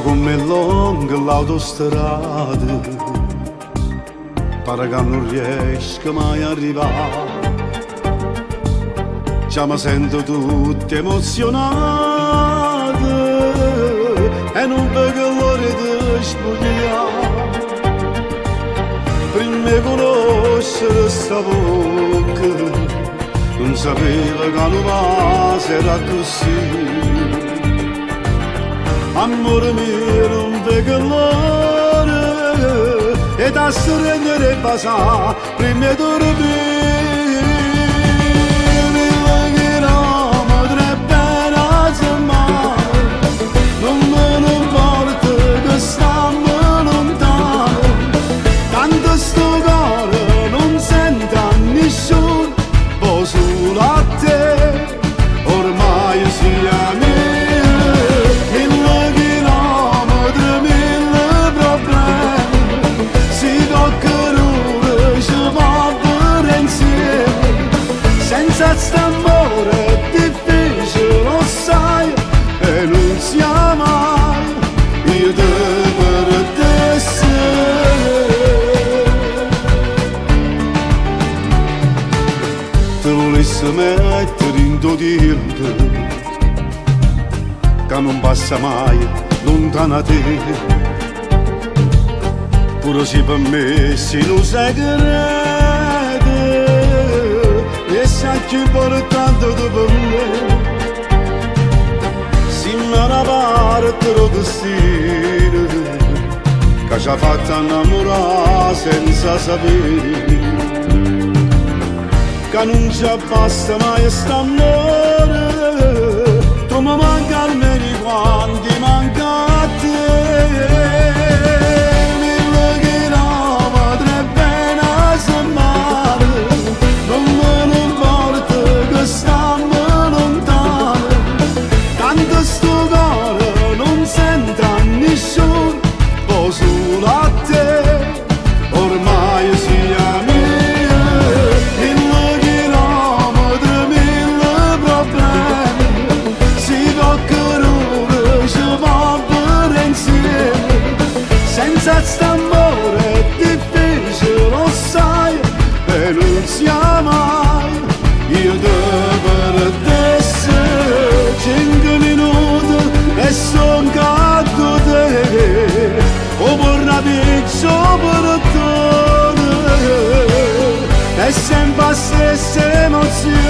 come lunga l'autostrada, pare che non riesco mai a arrivare. Già mi sento tutto emozionato e non vedo l'ora di spogliare. Prima di conoscere sta bocca, non sapevo che l'uomo era così. Amore mio, non vedo l'ora e da sorridere passare prima di dormire. Non me ne importa che stiamo lontano, tanto sto cuore non sente a nessuno, poi solo a te, ormai siamo mille chilometri, mille problemi, si toccano ora, ci va bene insieme, senza st'amore è difficile, lo sai, e non sia mai io devo te volessi mettere in tuo tempo che non passa mai lontano da te, pure se per me si non sai credere e sai più importante per me. Una parte del destino che ci ha fatto innamorare senza sapere che non ci basta mai st'amore, tu mi manca almeno quanti manca a te. Mille chilometri e bene a settimana, non me ne importa che stiamo lontano, tanto sto non sento a nessuno, poi solo a te, ormai siamo mille chilometri, mille problemi, si toccano ora, ci va bene insieme, senza st'amore è difficile, lo sai, e non siamo mai, io devo essere 5 minuti e son caddo te, o vorrà piccio per te, è sempre la stessa emozione.